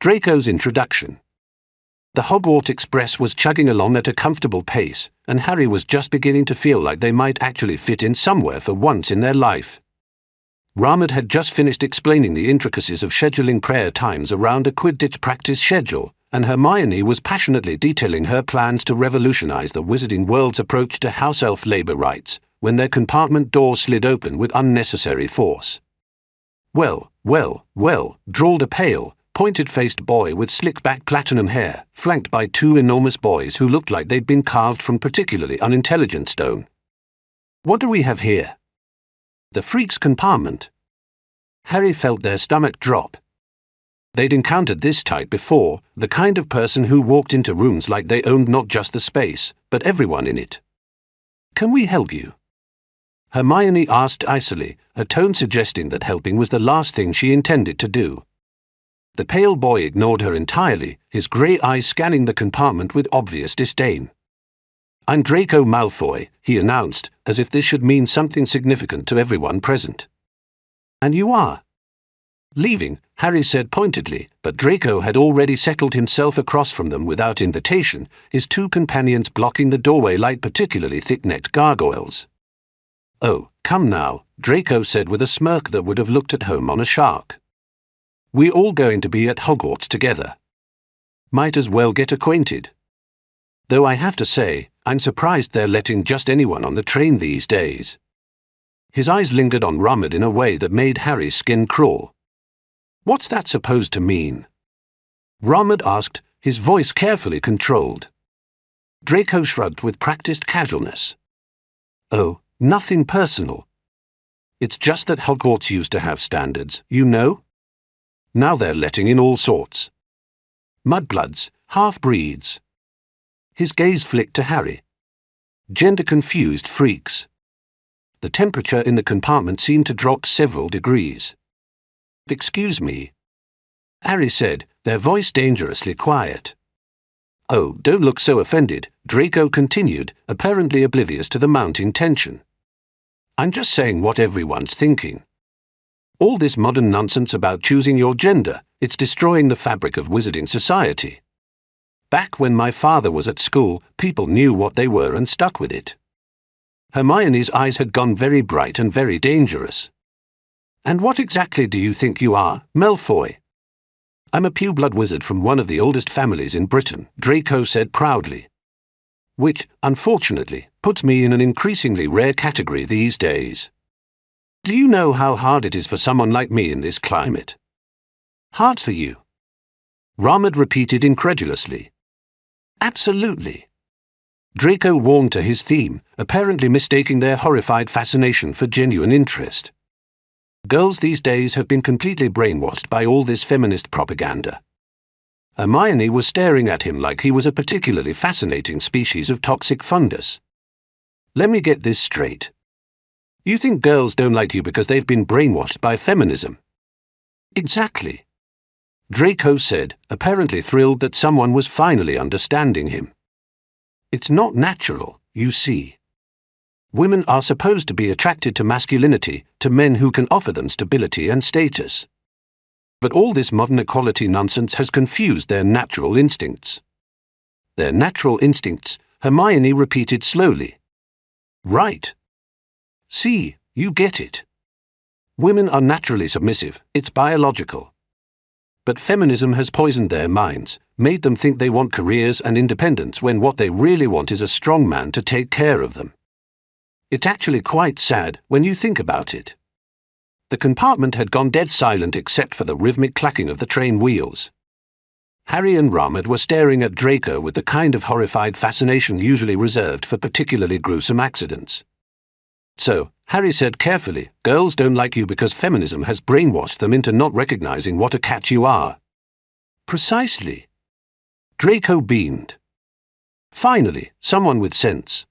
Draco's introduction. The Hogwarts Express was chugging along at a comfortable pace, and Harry was just beginning to feel like they might actually fit in somewhere for once in their life. Ramad had just finished explaining the intricacies of scheduling prayer times around a Quidditch practice schedule, and Hermione was passionately detailing her plans to revolutionize the wizarding world's approach to house elf labor rights, when their compartment door slid open with unnecessary force. Well, drawled a pale, pointed-faced boy with slick-back platinum hair, flanked by two enormous boys who looked like they'd been carved from particularly unintelligent stone. What do we have here? The freak's compartment. Harry felt their stomach drop. They'd encountered this type before, the kind of person who walked into rooms like they owned not just the space, but everyone in it. Can we help you? Hermione asked icily, her tone suggesting that helping was the last thing she intended to do. The pale boy ignored her entirely, his grey eyes scanning the compartment with obvious disdain. I'm Draco Malfoy, he announced, as if this should mean something significant to everyone present. And you are? Leaving, Harry said pointedly, but Draco had already settled himself across from them without invitation, his two companions blocking the doorway like particularly thick-necked gargoyles. Oh, come now, Draco said with a smirk that would have looked at home on a shark. We're all going to be at Hogwarts together. Might as well get acquainted. Though I have to say, I'm surprised they're letting just anyone on the train these days. His eyes lingered on Ramad in a way that made Harry's skin crawl. What's that supposed to mean? Ramad asked, his voice carefully controlled. Draco shrugged with practiced casualness. Oh, nothing personal. It's just that Hogwarts used to have standards, you know? Now they're letting in all sorts. Mudbloods, half-breeds. His gaze flicked to Harry. Gender-confused freaks. The temperature in the compartment seemed to drop several degrees. Excuse me, Harry said, their voice dangerously quiet. Oh, don't look so offended, Draco continued, apparently oblivious to the mounting tension. I'm just saying what everyone's thinking. All this modern nonsense about choosing your gender, it's destroying the fabric of wizarding society. Back when my father was at school, people knew what they were and stuck with it. Hermione's eyes had gone very bright and very dangerous. And what exactly do you think you are, Malfoy? I'm a pureblood wizard from one of the oldest families in Britain, Draco said proudly. Which, unfortunately, puts me in an increasingly rare category these days. Do you know how hard it is for someone like me in this climate? Hard for you? Ramad repeated incredulously. Absolutely. Draco warmed to his theme, apparently mistaking their horrified fascination for genuine interest. Girls these days have been completely brainwashed by all this feminist propaganda. Hermione was staring at him like he was a particularly fascinating species of toxic fungus. Let me get this straight. You think girls don't like you because they've been brainwashed by feminism? Exactly. Draco said, apparently thrilled that someone was finally understanding him. It's not natural, you see. Women are supposed to be attracted to masculinity, to men who can offer them stability and status. But all this modern equality nonsense has confused their natural instincts. Their natural instincts, Hermione repeated slowly. Right. See, you get it. Women are naturally submissive, it's biological. But feminism has poisoned their minds, made them think they want careers and independence when what they really want is a strong man to take care of them. It's actually quite sad when you think about it. The compartment had gone dead silent except for the rhythmic clacking of the train wheels. Harry and Ramad were staring at Draco with the kind of horrified fascination usually reserved for particularly gruesome accidents. So, Harry said carefully, girls don't like you because feminism has brainwashed them into not recognizing what a catch you are. Precisely. Draco beamed. Finally, someone with sense.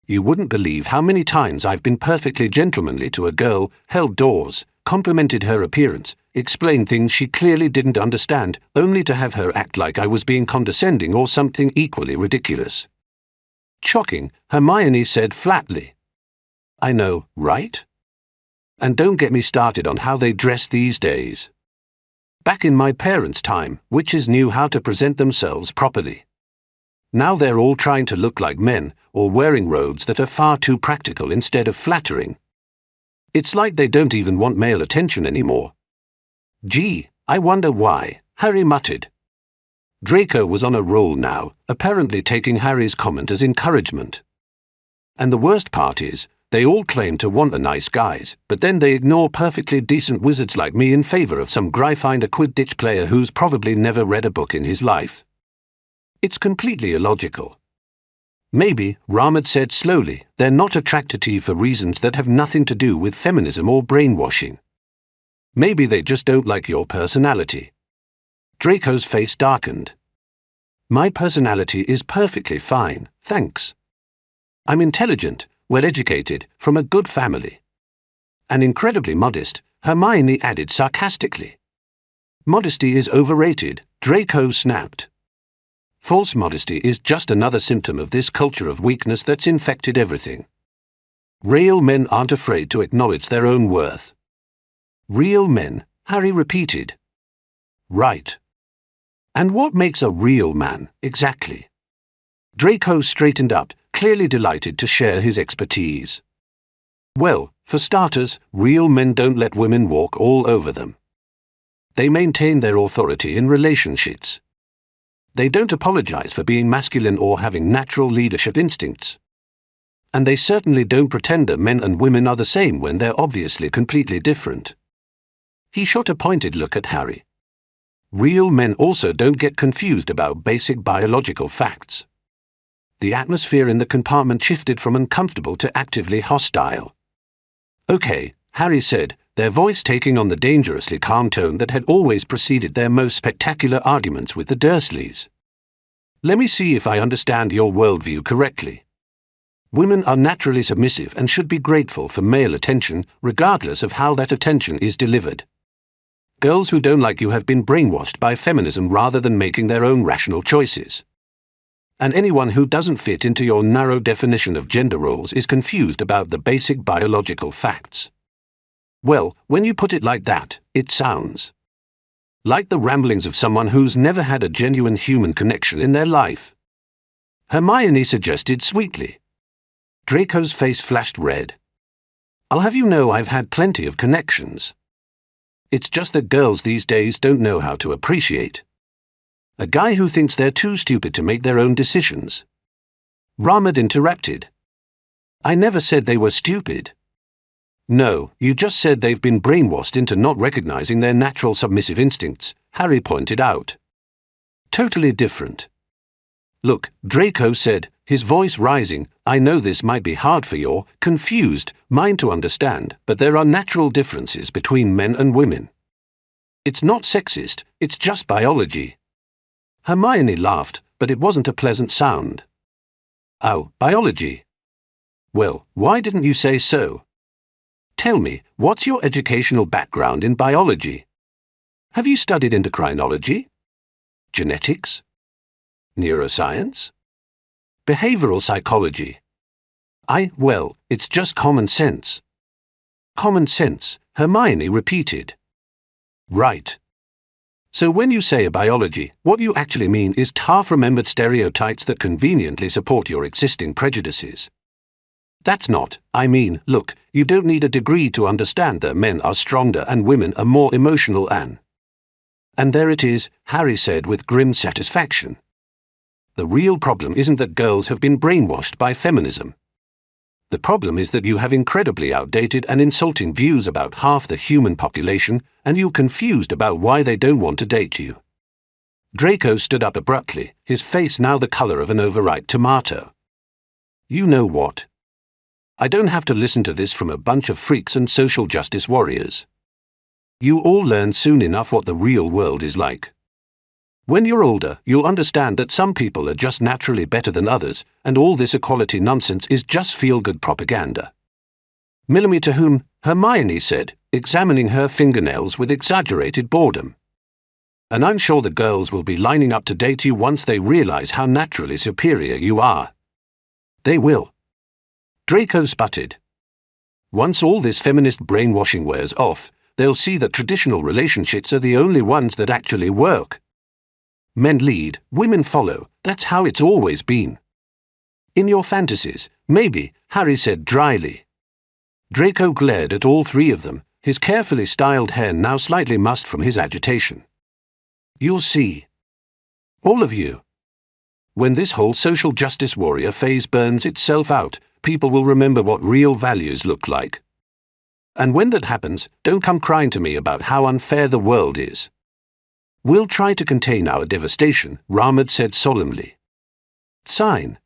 You wouldn't believe how many times I've been perfectly gentlemanly to a girl, held doors, complimented her appearance, explained things she clearly didn't understand, only to have her act like I was being condescending or something equally ridiculous. Shocking, Hermione said flatly. I know, right? And don't get me started on how they dress these days. back in my parents' time, witches knew how to present themselves properly. Now they're all trying to look like men, or wearing robes that are far too practical instead of flattering. It's like they don't even want male attention anymore. Gee, I wonder why, Harry muttered. Draco was on a roll now, apparently taking Harry's comment as encouragement. And the worst part is, they all claim to want the nice guys, but then they ignore perfectly decent wizards like me in favor of some Gryffindor Quidditch player who's probably never read a book in his life. It's completely illogical. Maybe, Ramad said slowly, they're not attracted to you for reasons that have nothing to do with feminism or brainwashing. Maybe they just don't like your personality. Draco's face darkened. My personality is perfectly fine, thanks. I'm intelligent, well-educated, from a good family. And incredibly modest, Hermione added sarcastically. Modesty is overrated, Draco snapped. False modesty is just another symptom of this culture of weakness that's infected everything. Real men aren't afraid to acknowledge their own worth. Real men, Harry repeated. Right. And what makes a real man, exactly? Draco straightened up, clearly delighted to share his expertise. Well, for starters, real men don't let women walk all over them. They maintain their authority in relationships. They don't apologize for being masculine or having natural leadership instincts. And they certainly don't pretend that men and women are the same when they're obviously completely different. He shot a pointed look at Harry. Real men also don't get confused about basic biological facts. The atmosphere in the compartment shifted from uncomfortable to actively hostile. Okay, Harry said, their voice taking on the dangerously calm tone that had always preceded their most spectacular arguments with the Dursleys. Let me see if I understand your worldview correctly. Women are naturally submissive and should be grateful for male attention, regardless of how that attention is delivered. Girls who don't like you have been brainwashed by feminism rather than making their own rational choices. And anyone who doesn't fit into your narrow definition of gender roles is confused about the basic biological facts. Well, when you put it like that, it sounds like the ramblings of someone who's never had a genuine human connection in their life. Hermione suggested sweetly. Draco's face flashed red. I'll have you know I've had plenty of connections. It's just that girls these days don't know how to appreciate a guy who thinks they're too stupid to make their own decisions. Ramad interrupted. I never said they were stupid. No, you just said they've been brainwashed into not recognizing their natural submissive instincts, Harry pointed out. Totally different. Look, Draco said, his voice rising, I know this might be hard for your confused mind to understand, but there are natural differences between men and women. It's not sexist, it's just biology. Hermione laughed, but it wasn't a pleasant sound. Oh, biology. Well, why didn't you say so? Tell me, what's your educational background in biology? Have you studied endocrinology? Genetics? Neuroscience? Behavioral psychology? Well, it's just common sense. Common sense, Hermione repeated. Right. So when you say a biology, what you actually mean is half-remembered stereotypes that conveniently support your existing prejudices. That's not, I mean, look, you don't need a degree to understand that men are stronger and women are more emotional and there it is, Harry said with grim satisfaction. The real problem isn't that girls have been brainwashed by feminism. The problem is that you have incredibly outdated and insulting views about half the human population, and you're confused about why they don't want to date you. Draco stood up abruptly, his face now the color of an overripe tomato. You know what? I don't have to listen to this from a bunch of freaks and social justice warriors. You all learn soon enough what the real world is like. When you're older, you'll understand that some people are just naturally better than others, and all this equality nonsense is just feel-good propaganda. Millimeter whom, Hermione said, examining her fingernails with exaggerated boredom. And I'm sure the girls will be lining up to date you once they realize how naturally superior you are. They will. Draco sputtered. Once all this feminist brainwashing wears off, they'll see that traditional relationships are the only ones that actually work. Men lead, women follow. That's how it's always been. In your fantasies, maybe, Harry said dryly. Draco glared at all three of them, his carefully styled hair now slightly mussed from his agitation. You'll see. All of you. When this whole social justice warrior phase burns itself out, people will remember what real values look like. And when that happens, don't come crying to me about how unfair the world is. We'll try to contain our devastation, Ramad said solemnly. Sign.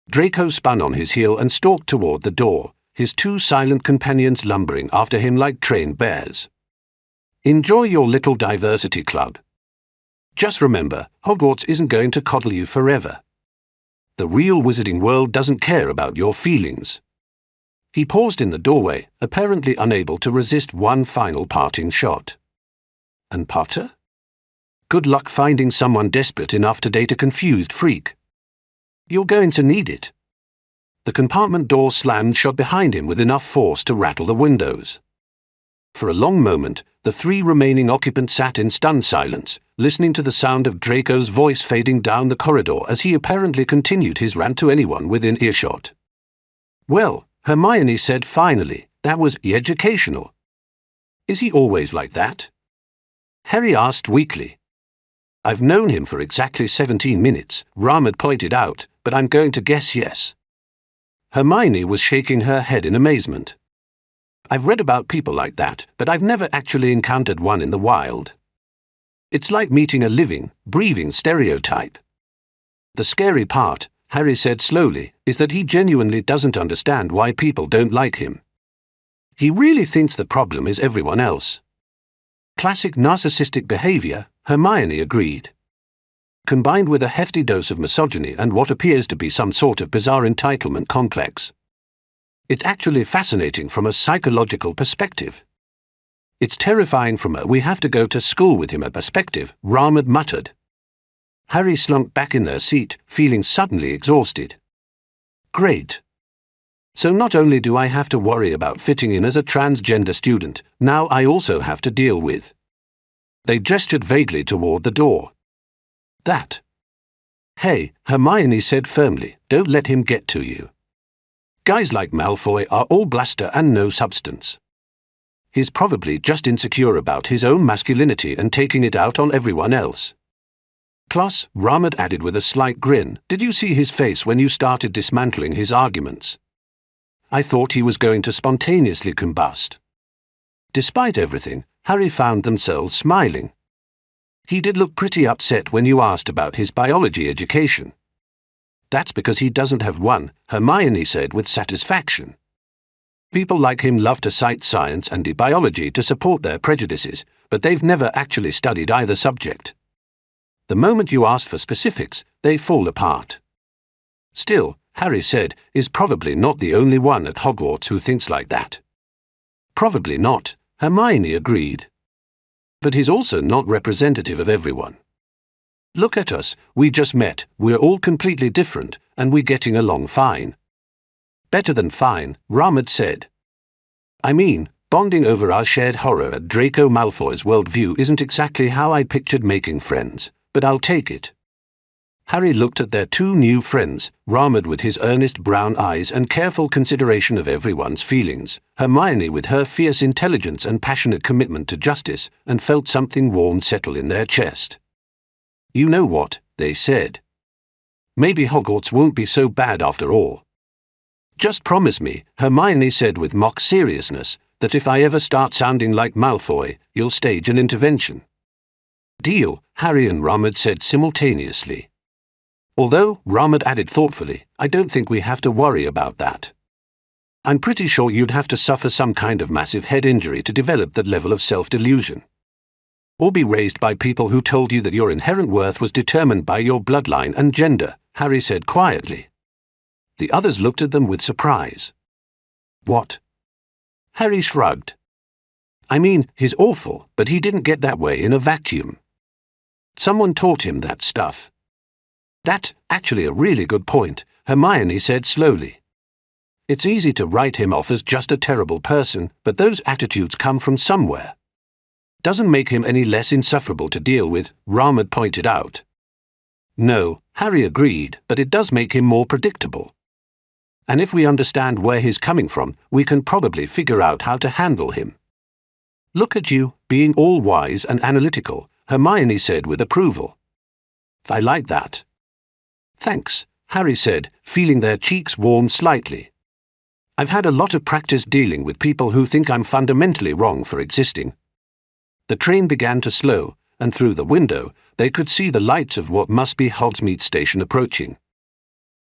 Draco spun on his heel and stalked toward the door, his two silent companions lumbering after him like trained bears. Enjoy your little diversity club. Just remember, Hogwarts isn't going to coddle you forever. The real wizarding world doesn't care about your feelings. He paused in the doorway, apparently unable to resist one final parting shot. And Potter? Good luck finding someone desperate enough to date a confused freak. You're going to need it. The compartment door slammed shut behind him with enough force to rattle the windows. For a long moment, the three remaining occupants sat in stunned silence, listening to the sound of Draco's voice fading down the corridor as he apparently continued his rant to anyone within earshot. Well, Hermione said finally, that was educational. Is he always like that? Harry asked weakly. I've known him for exactly 17 minutes, Ramad pointed out, but I'm going to guess yes. Hermione was shaking her head in amazement. I've read about people like that, but I've never actually encountered one in the wild. It's like meeting a living, breathing stereotype. The scary part, Harry said slowly, is that he genuinely doesn't understand why people don't like him. He really thinks the problem is everyone else. Classic narcissistic behavior, Hermione agreed. Combined with a hefty dose of misogyny and what appears to be some sort of bizarre entitlement complex. It's actually fascinating from a psychological perspective. It's terrifying from a we have to go to school with him a perspective, Ramad muttered. Harry slunk back in their seat, feeling suddenly exhausted. Great. So not only do I have to worry about fitting in as a transgender student, now I also have to deal with. They gestured vaguely toward the door. That. Hey, Hermione said firmly, don't let him get to you. Guys like Malfoy are all bluster and no substance. He's probably just insecure about his own masculinity and taking it out on everyone else. Plus, Ramad added with a slight grin, did you see his face when you started dismantling his arguments? I thought he was going to spontaneously combust. Despite everything, Harry found themselves smiling. He did look pretty upset when you asked about his biology education. That's because he doesn't have one, Hermione said with satisfaction. People like him love to cite science and biology to support their prejudices, but they've never actually studied either subject. The moment you ask for specifics, they fall apart. Still, Harry said, is probably not the only one at Hogwarts who thinks like that. Probably not, Hermione agreed. But he's also not representative of everyone. Look at us, we just met, we're all completely different, and we're getting along fine. Better than fine, Ramad said. I mean, bonding over our shared horror at Draco Malfoy's worldview isn't exactly how I pictured making friends, but I'll take it. Harry looked at their two new friends, Ramad with his earnest brown eyes and careful consideration of everyone's feelings, Hermione with her fierce intelligence and passionate commitment to justice, and felt something warm settle in their chest. You know what, they said. Maybe Hogwarts won't be so bad after all. Just promise me, Hermione said with mock seriousness, that if I ever start sounding like Malfoy, you'll stage an intervention. Deal, Harry and Ramad said simultaneously. Although, Ramad added thoughtfully, I don't think we have to worry about that. I'm pretty sure you'd have to suffer some kind of massive head injury to develop that level of self-delusion. Or be raised by people who told you that your inherent worth was determined by your bloodline and gender, Harry said quietly. The others looked at them with surprise. What? Harry shrugged. I mean, he's awful, but he didn't get that way in a vacuum. Someone taught him that stuff. That's actually a really good point, Hermione said slowly. It's easy to write him off as just a terrible person, but those attitudes come from somewhere. Doesn't make him any less insufferable to deal with, Rahmed pointed out. No, Harry agreed, but it does make him more predictable. And if we understand where he's coming from, we can probably figure out how to handle him. Look at you, being all wise and analytical, Hermione said with approval. I like that. Thanks, Harry said, feeling their cheeks warm slightly. I've had a lot of practice dealing with people who think I'm fundamentally wrong for existing. The train began to slow, and through the window, they could see the lights of what must be Hogsmeade Station approaching.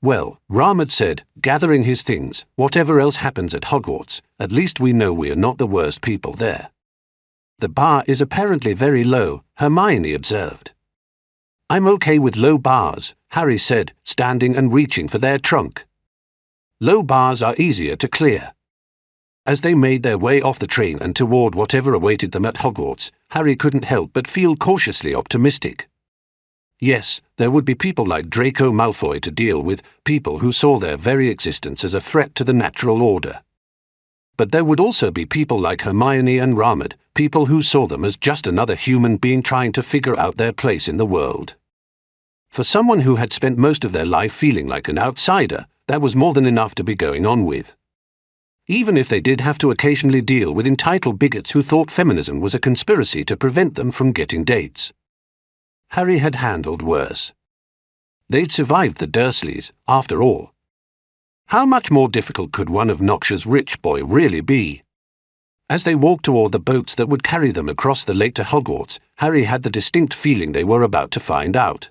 Well, Rahmed said, gathering his things, whatever else happens at Hogwarts, at least we know we're not the worst people there. The bar is apparently very low, Hermione observed. I'm okay with low bars, Harry said, standing and reaching for their trunk. Low bars are easier to clear. As they made their way off the train and toward whatever awaited them at Hogwarts, Harry couldn't help but feel cautiously optimistic. Yes, there would be people like Draco Malfoy to deal with, people who saw their very existence as a threat to the natural order. But there would also be people like Hermione and Rahmed, people who saw them as just another human being trying to figure out their place in the world. For someone who had spent most of their life feeling like an outsider, that was more than enough to be going on with. Even if they did have to occasionally deal with entitled bigots who thought feminism was a conspiracy to prevent them from getting dates. Harry had handled worse. They'd survived the Dursleys, after all. How much more difficult could one obnoxious rich boy really be? As they walked toward the boats that would carry them across the lake to Hogwarts, Harry had the distinct feeling they were about to find out.